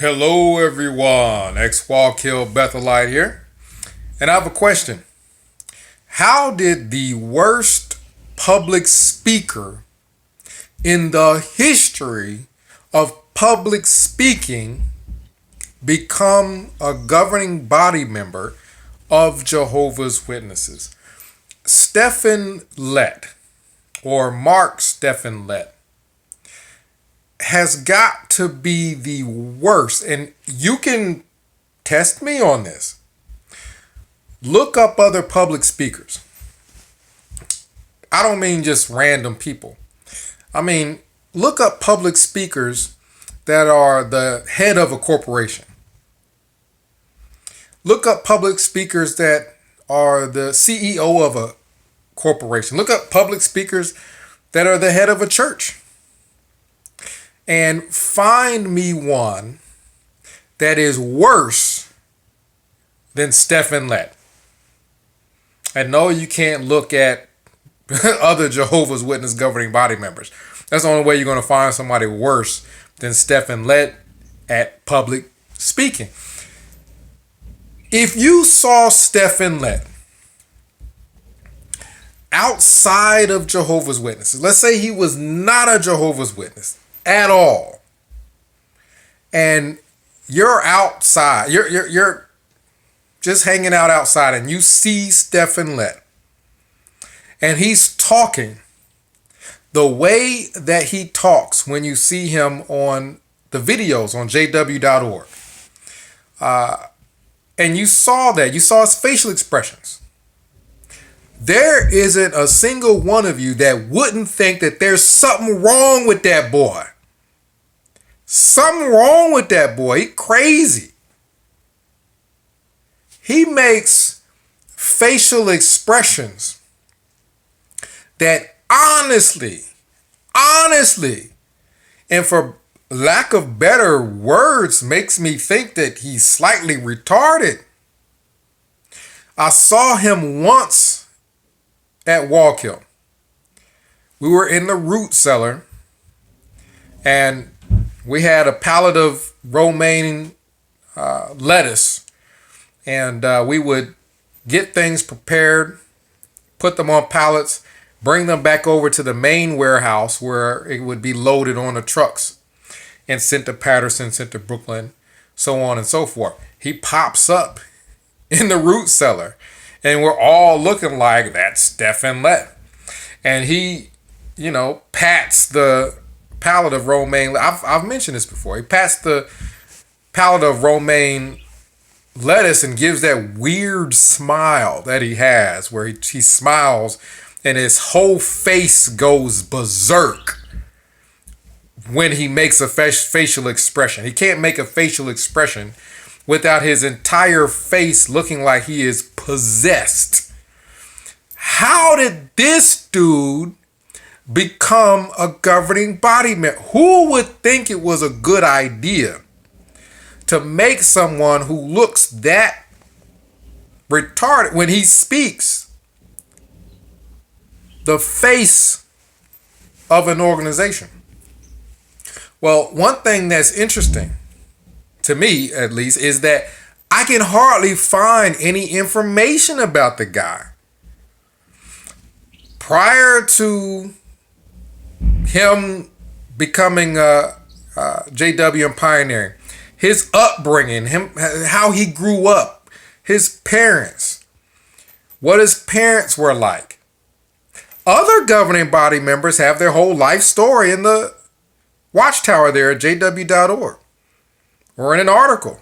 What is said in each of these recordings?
Hello, everyone. X-Wall-Kill Bethelite here. And I have a question. How did the worst public speaker in the history of public speaking become a governing body member of Jehovah's Witnesses? Stephen Lett, or Mark Stephen Lett, has got to be the worst. And you can test me on this. Look up other public speakers. I don't mean just random people. I mean, look up public speakers that are the head of a corporation. Look up public speakers that are the CEO of a corporation. Look up public speakers that are the head of a church. And find me one that is worse than Stephen Lett. And no, you can't look at other Jehovah's Witness governing body members. That's the only way you're going to find somebody worse than Stephen Lett at public speaking. If you saw Stephen Lett outside of Jehovah's Witnesses, let's say he was not a Jehovah's Witness at all, and you're outside, you're just hanging out outside, and you see Stephen Lett, and he's talking the way that he talks when you see him on the videos on jw.org, and you saw his facial expressions. There isn't a single one of you that wouldn't think that there's something wrong with that boy. Something wrong with that boy. He crazy. He makes facial expressions that honestly, and for lack of better words, makes me think that he's slightly retarded. I saw him once at Wallkill. We were in the root cellar, and we had a pallet of romaine lettuce, and we would get things prepared, put them on pallets, bring them back over to the main warehouse where it would be loaded on the trucks and sent to Patterson, sent to Brooklyn, so on and so forth. He pops up in the root cellar, and we're all looking like, that's Stephen Lett. And he, pats the pallet of romaine. I've mentioned this before. He pats the pallet of romaine lettuce and gives that weird smile that he has, where he smiles and his whole face goes berserk when he makes a facial expression. He can't make a facial expression without his entire face looking like he is possessed. How did this dude become a governing body member? Who would think it was a good idea to make someone who looks that retarded when he speaks the face of an organization? Well, one thing that's interesting, to me at least, is that I can hardly find any information about the guy. Prior to him becoming JW and pioneering, his upbringing, how he grew up, his parents, what his parents were like. Other governing body members have their whole life story in the watchtower there at jw.org. Or in an article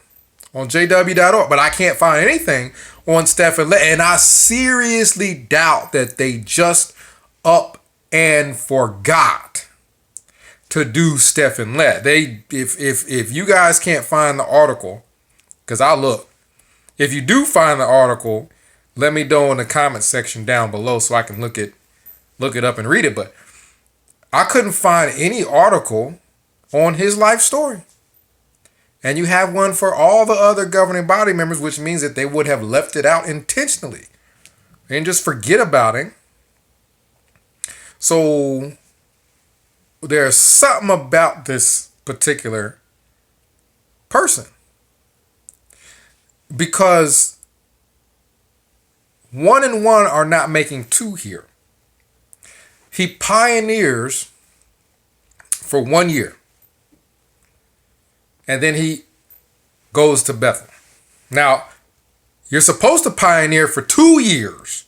on jw.org, but I can't find anything on Stephen Lett, and I seriously doubt that they just up and forgot to do Stephen Lett. If you guys can't find the article, because I'll look. If you do find the article, let me know in the comment section down below so I can look it up and read it. But I couldn't find any article on his life story. And you have one for all the other governing body members, which means that they would have left it out intentionally and just forget about it. So there's something about this particular person, because 1 and 1 are not making 2 here. He pioneers for 1 year, and then he goes to Bethel. Now, you're supposed to pioneer for 2 years.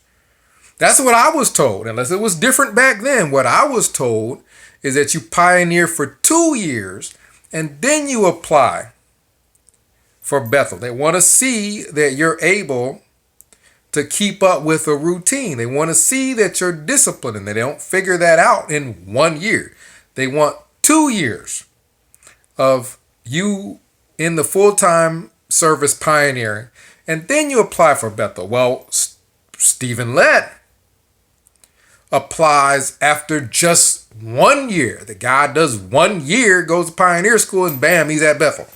That's what I was told. Unless it was different back then, what I was told is that you pioneer for 2 years and then you apply for Bethel. They want to see that you're able to keep up with a routine. They want to see that you're disciplined, and they don't figure that out in 1 year. They want 2 years of you in the full-time service pioneering, and then you apply for Bethel. Well, Stephen Lett applies after just 1 year. The guy does 1 year, goes to pioneer school, and bam, he's at Bethel.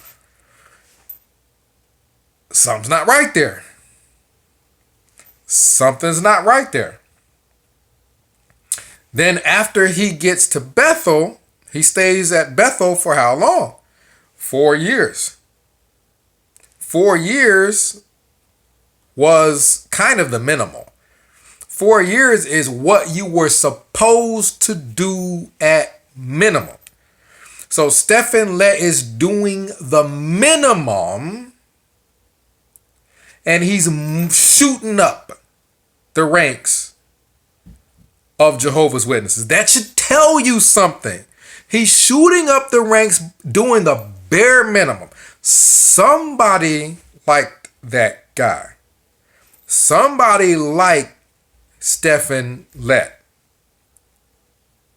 Something's not right there. Something's not right there. Then after he gets to Bethel, he stays at Bethel for how long? 4 years. 4 years was kind of the minimal. 4 years is what you were supposed to do at minimum. So Stephen Lett is doing the minimum, and he's shooting up the ranks of Jehovah's Witnesses. That should tell you something. He's shooting up the ranks, doing the bare minimum. Somebody liked that guy. Somebody liked Stephen Lett,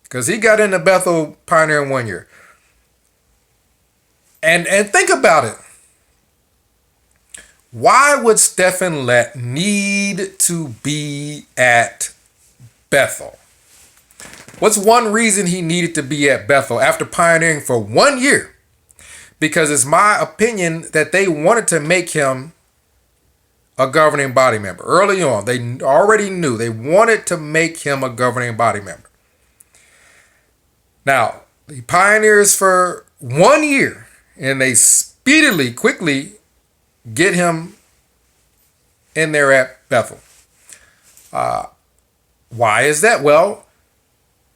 because he got into Bethel pioneer in 1 year. And think about it. Why would Stephen Lett need to be at Bethel? What's one reason he needed to be at Bethel after pioneering for 1 year? Because it's my opinion that they wanted to make him a governing body member. Early on, they already knew they wanted to make him a governing body member. Now, he pioneers for 1 year, and they quickly get him in there at Bethel. Why is that? Well,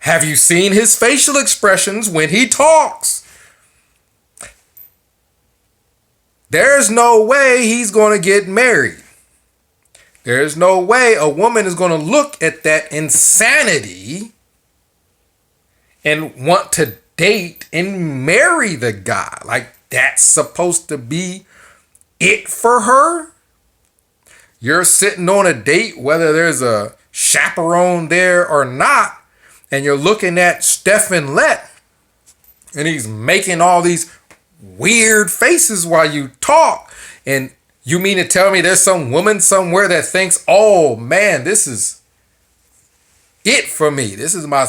have you seen his facial expressions when he talks? There's no way he's going to get married. There's no way a woman is going to look at that insanity and want to date and marry the guy. Like, that's supposed to be it for her. You're sitting on a date, whether there's a chaperone there or not, and you're looking at Stephen Lett, and he's making all these weird faces while you talk, and you mean to tell me there's some woman somewhere that thinks, oh man, this is it for me. This is my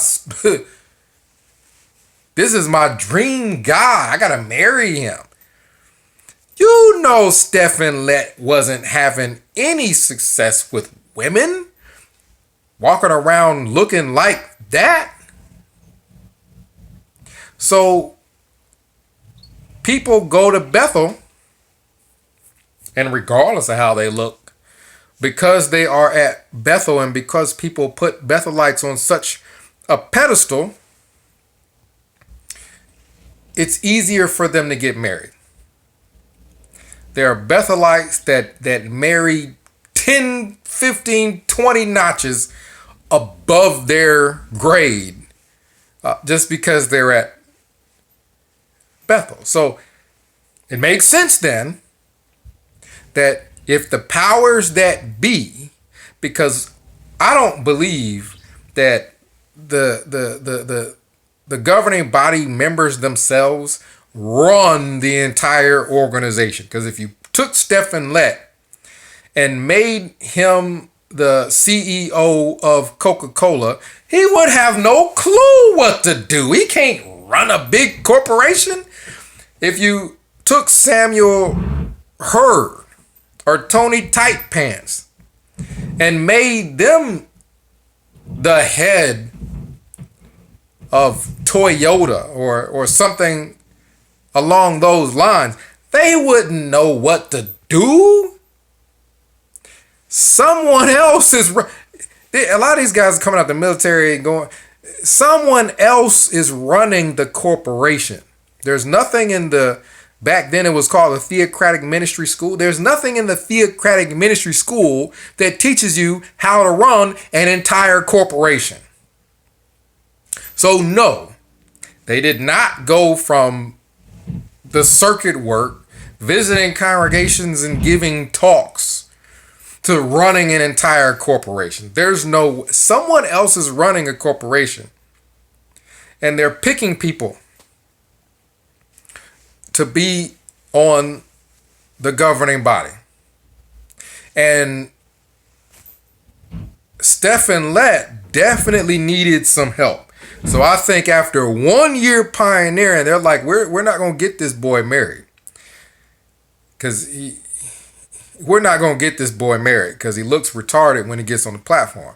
this is my dream guy. I gotta marry him. You know Stephen Lett wasn't having any success with women walking around looking like that. So people go to Bethel, and regardless of how they look, because they are at Bethel and because people put Bethelites on such a pedestal, it's easier for them to get married. There are Bethelites that marry 10, 15, 20 notches above their grade just because they're at Bethel. So it makes sense then that if the powers that be, because I don't believe that the governing body members themselves run the entire organization. Because if you took Stephen Lett and made him the CEO of Coca-Cola, he would have no clue what to do. He can't run a big corporation. If you took Samuel Hurd or Tony Tight Pants and made them the head of Toyota or something along those lines, They wouldn't know what to do. Someone else is. A lot of these guys are coming out the military and going. Someone else is running the corporation. There's nothing in the. Back then it was called a theocratic ministry school. There's nothing in the theocratic ministry school that teaches you how to run an entire corporation. So no, they did not go from the circuit work, visiting congregations and giving talks, to running an entire corporation. Someone else is running a corporation, and they're picking people to be on the governing body. And Stephen Lett definitely needed some help. So I think after 1 year pioneering, they're like, we're not going to get this boy married. We're not going to get this boy married because he looks retarded when he gets on the platform.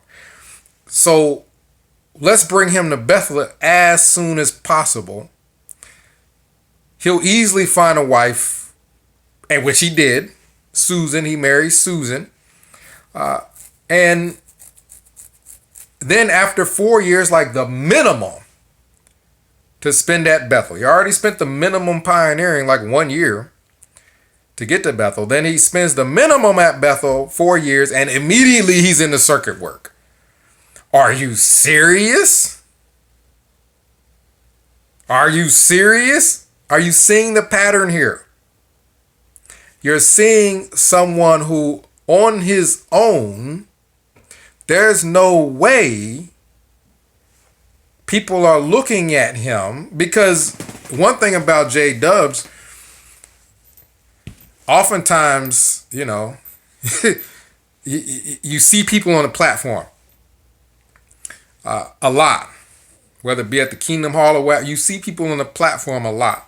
So let's bring him to Bethel as soon as possible. He'll easily find a wife, and which he did. Susan, he married Susan. And then after 4 years, like the minimum to spend at Bethel. He already spent the minimum pioneering, like 1 year to get to Bethel. Then he spends the minimum at Bethel 4 years, and immediately he's in the circuit work. Are you serious? Are you serious? Are you seeing the pattern here? You're seeing someone who, on his own, there's no way people are looking at him. Because one thing about J Dubs, oftentimes, you see people on the platform a lot, whether it be at the Kingdom Hall or what, you see people on the platform a lot.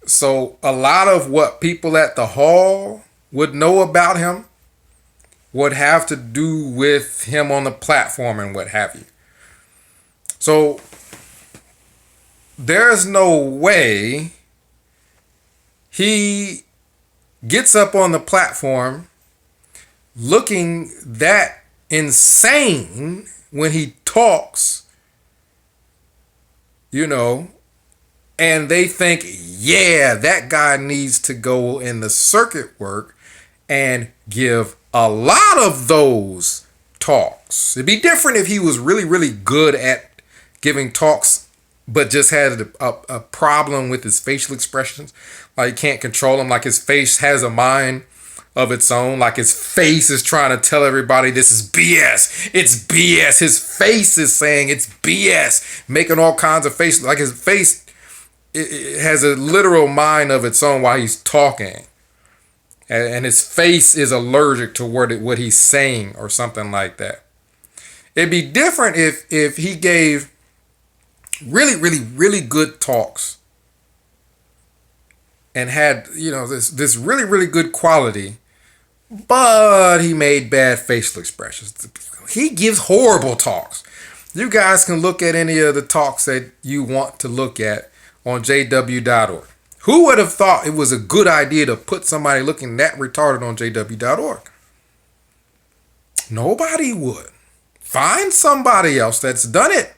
So a lot of what people at the hall would know about him would have to do with him on the platform and what have you. So there's no way he gets up on the platform looking that insane when he talks, and they think, yeah, that guy needs to go in the circuit work and give a lot of those talks. It'd be different if he was really, really good at giving talks, but just had a problem with his facial expressions. Like, he can't control them. Like, his face has a mind of its own. Like, his face is trying to tell everybody this is BS. It's BS. His face is saying it's BS, making all kinds of faces. Like, his face, it has a literal mind of its own while he's talking. And his face is allergic to what he's saying or something like that. It'd be different if he gave really, really, really good talks and had, this really, really good quality, but he made bad facial expressions. He gives horrible talks. You guys can look at any of the talks that you want to look at on jw.org. Who would have thought it was a good idea to put somebody looking that retarded on jw.org? Nobody would. Find somebody else that's done it.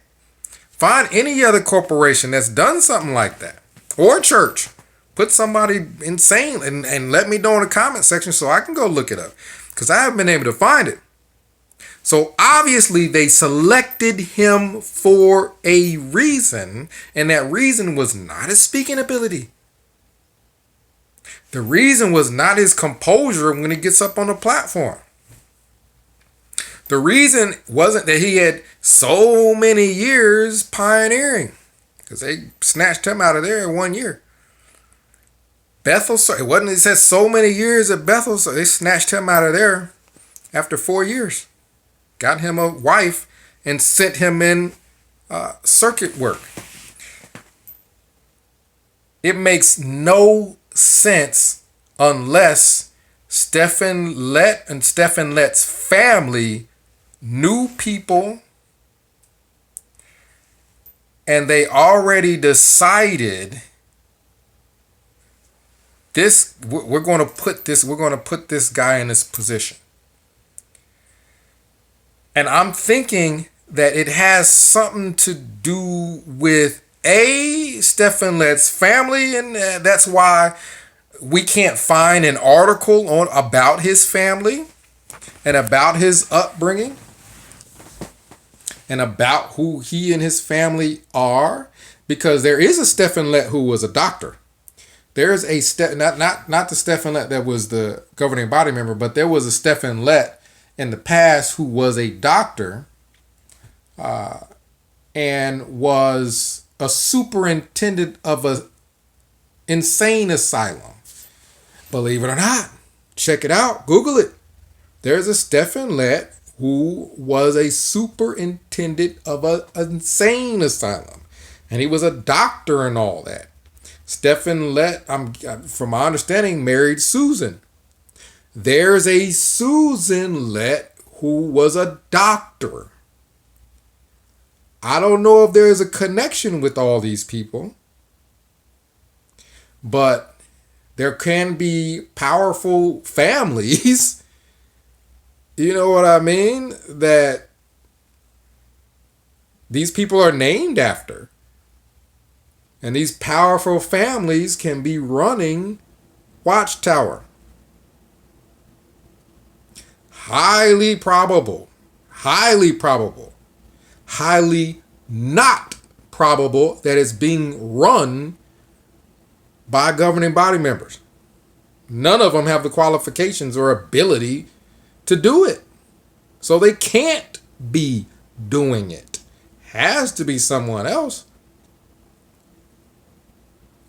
Find any other corporation that's done something like that. Or church. Put somebody insane and let me know in the comment section so I can go look it up. Because I haven't been able to find it. So obviously they selected him for a reason. And that reason was not his speaking ability. The reason was not his composure when he gets up on the platform. The reason wasn't that he had so many years pioneering, because they snatched him out of there in 1 year. Bethel, it wasn't, it said so many years at Bethel, so they snatched him out of there after 4 years. Got him a wife and sent him in circuit work. It makes no sense unless Stephen Lett and Stephen Lett's family knew people and they already decided we're going to put this guy in this position. And I'm thinking that it has something to do with Stephen Lett's family, and that's why we can't find an article about his family and about his upbringing and about who he and his family are, because there is a Stephen Lett who was a doctor. There's not the Stephen Lett that was the governing body member, but there was a Stephen Lett in the past who was a doctor and was a superintendent of a insane asylum. Believe it or not, check it out, Google it. There's a Stephen Lett who was a superintendent of an insane asylum, and he was a doctor and all that. Stephen Lett, from my understanding, married Susan. There's a Susan Lett who was a doctor. I don't know if there's a connection with all these people, but there can be powerful families, you know what I mean, that these people are named after. And these powerful families can be running Watchtower. Highly probable, highly not probable that it's being run by governing body members. None of them have the qualifications or ability to do it. So they can't be doing it. Has to be someone else.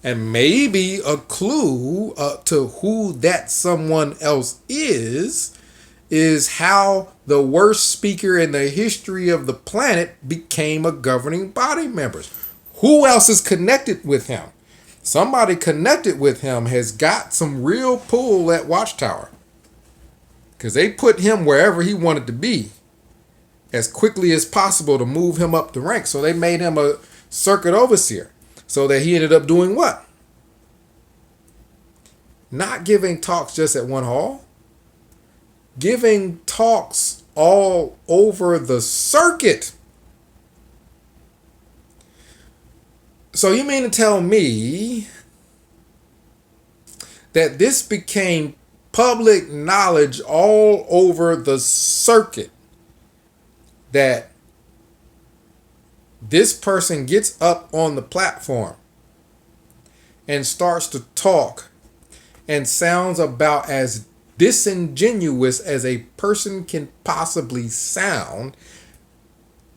And maybe a clue to who that someone else is how the worst speaker in the history of the planet became a governing body member. Who else is connected with him? Somebody connected with him has got some real pull at Watchtower, because they put him wherever he wanted to be as quickly as possible to move him up the ranks. So they made him a circuit overseer, so that he ended up doing what? Not giving talks just at one hall, giving talks all over the circuit. So you mean to tell me that this became public knowledge all over the circuit, that this person gets up on the platform and starts to talk and sounds about as disingenuous as a person can possibly sound,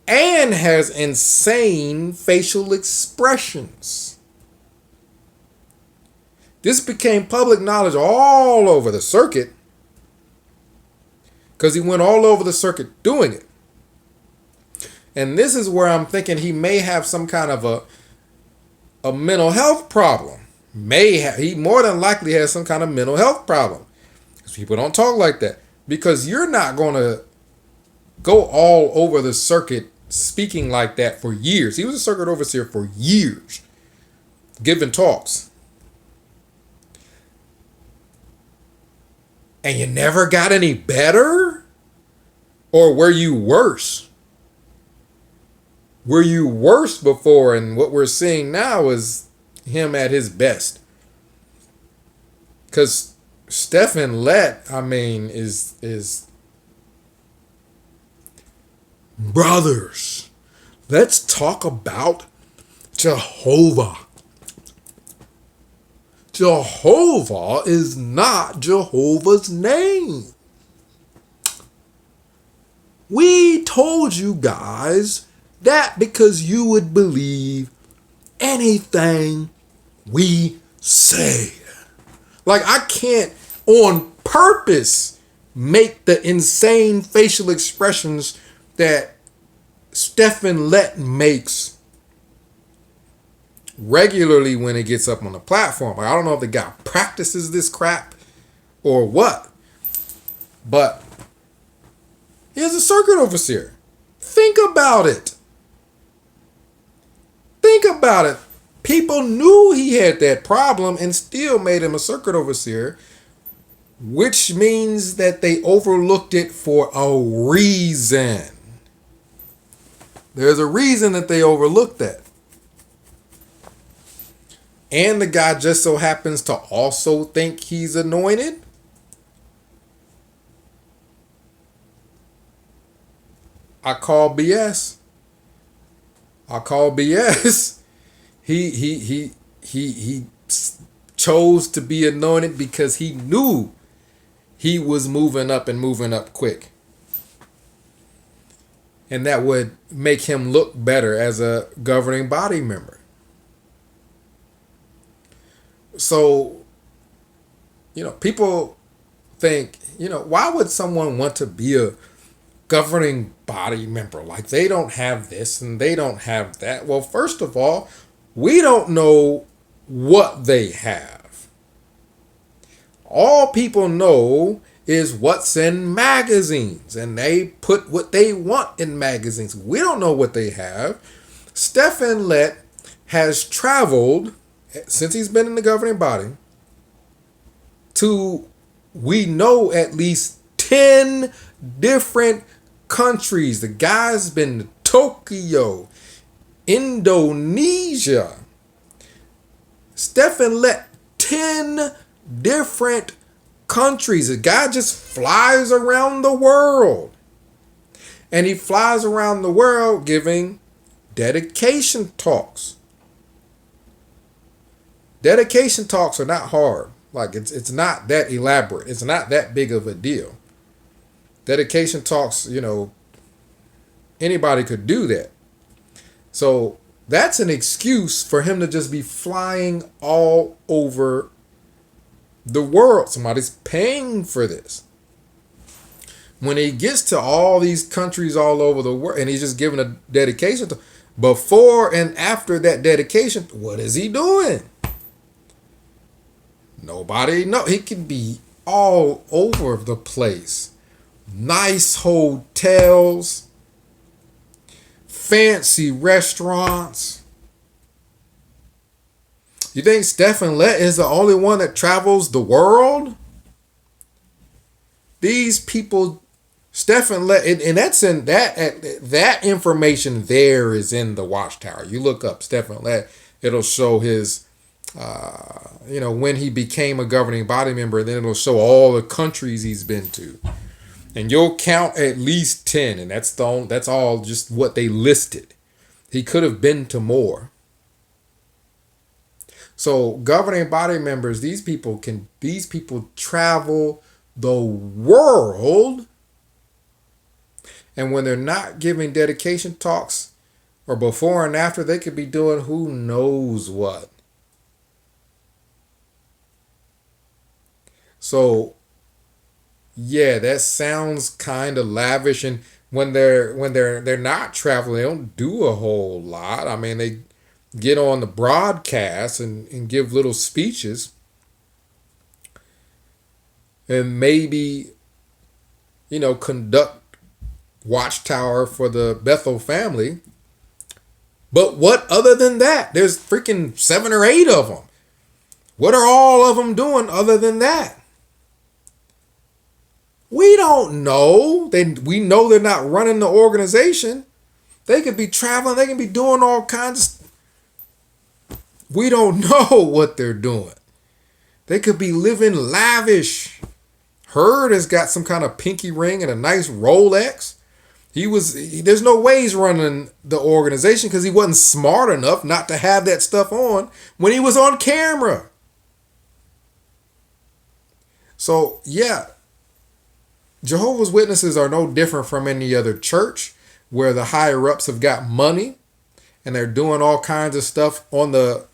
and has insane facial expressions? This became public knowledge all over the circuit because he went all over the circuit doing it. And this is where I'm thinking he may have some kind of a mental health problem. He more than likely has some kind of mental health problem. Because people don't talk like that. Because you're not going to go all over the circuit speaking like that for years. He was a circuit overseer for years, giving talks. And you never got any better? Or were you worse? Were you worse before, and what we're seeing now is him at his best? Because Stephen Lett, is brothers. Let's talk about Jehovah. Jehovah is not Jehovah's name. We told you guys that because you would believe anything we say. Like, I can't on purpose make the insane facial expressions that Stephen Lett makes regularly when it gets up on the platform. Like, I don't know if the guy practices this crap or what, but he's a circuit overseer. Think about it. Think about it. People knew he had that problem and still made him a circuit overseer, which means that they overlooked it for a reason. There's a reason that they overlooked that. And the guy just so happens to also think he's anointed. I call BS. I call BS. He chose to be anointed because he knew he was moving up and moving up quick. And that would make him look better as a governing body member. So, people think, why would someone want to be a governing body member? Like, they don't have this and they don't have that. Well, first of all, we don't know what they have. All people know is what's in magazines, and they put what they want in magazines. We don't know what they have. Stephen Lett has traveled, since he's been in the governing body, to, we know, at least 10 different countries. The guy's been to Tokyo, Indonesia. Stephen Lett, 10 different countries. The guy just flies around the world. And he flies around the world giving dedication talks. Dedication talks are not hard. Like, it's not that elaborate. It's not that big of a deal. Dedication talks, anybody could do that. So that's an excuse for him to just be flying all over the world. Somebody's paying for this. When he gets to all these countries all over the world and he's just giving a dedication to, before and after that dedication, what is he doing? Nobody knows. He could be all over the place. Nice hotels, fancy restaurants. You think Stephen Lett is the only one that travels the world? These people, Stephen Lett, and that's in that information there is in the Watchtower. You look up Stephen Lett, it'll show his, when he became a governing body member, then it'll show all the countries he's been to. And you'll count at least 10, and that's all just what they listed. He could have been to more. So governing body members, these people travel the world, and when they're not giving dedication talks or before and after, they could be doing who knows what. So yeah, that sounds kind of lavish, and when they're not traveling, they don't do a whole lot. I mean, they get on the broadcast and give little speeches, and maybe conduct Watchtower for the Bethel family. But what other than that? There's freaking 7 or 8 of them. What are all of them doing other than that? We don't know. We know they're not running the organization. They could be traveling. They can be doing all kinds of. We don't know what they're doing. They could be living lavish. Hurd has got some kind of pinky ring and a nice Rolex. There's no way he's running the organization because he wasn't smart enough not to have that stuff on when he was on camera. So, yeah. Jehovah's Witnesses are no different from any other church where the higher ups have got money and they're doing all kinds of stuff on the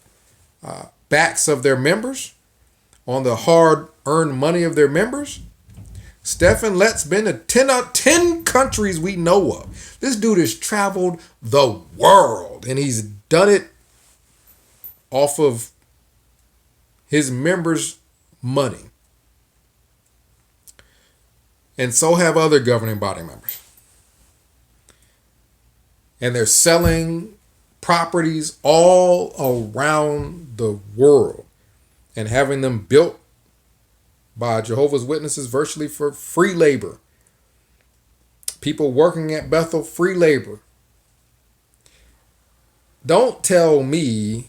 backs of their members, on the hard-earned money of their members. Stephen Lett's been to 10 countries we know of. This dude has traveled the world, and he's done it off of his members' money. And so have other governing body members. And they're selling properties all around the world and having them built by Jehovah's Witnesses virtually for free labor. People working at Bethel, free labor. Don't tell me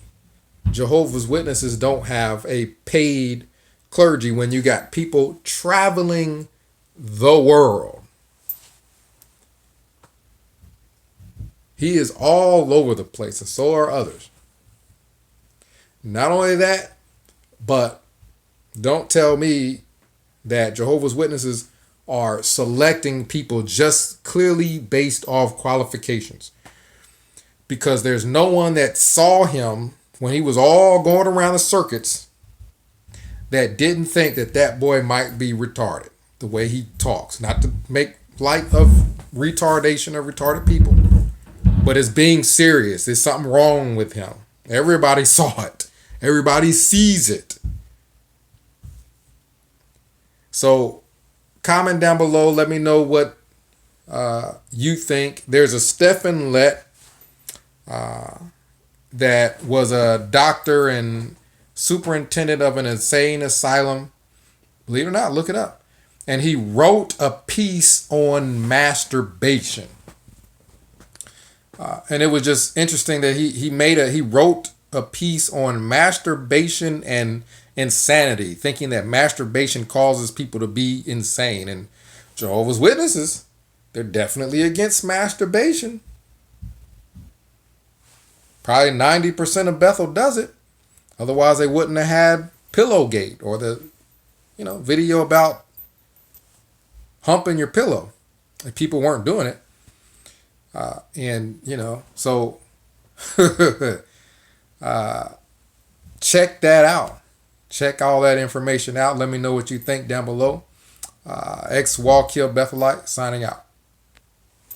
Jehovah's Witnesses don't have a paid clergy when you got people traveling the world. He is all over the place, and so are others. Not only that, but don't tell me that Jehovah's Witnesses are selecting people just clearly based off qualifications. Because there's no one that saw him when he was all going around the circuits that didn't think that that boy might be retarded the way he talks. Not to make light of retardation of retarded people, but it's being serious. There's something wrong with him. Everybody saw it. Everybody sees it. So comment down below. Let me know what you think. There's a Stephen Lett that was a doctor and superintendent of an insane asylum. Believe it or not, look it up. And he wrote a piece on masturbation. And it was just interesting that he wrote a piece on masturbation and insanity, thinking that masturbation causes people to be insane. And Jehovah's Witnesses, they're definitely against masturbation. Probably 90% of Bethel does it. Otherwise, they wouldn't have had Pillowgate or the, video about humping your pillow. If people weren't doing it. So check that out. Check all that information out. Let me know what you think down below. Ex Wallkill Bethelite signing out.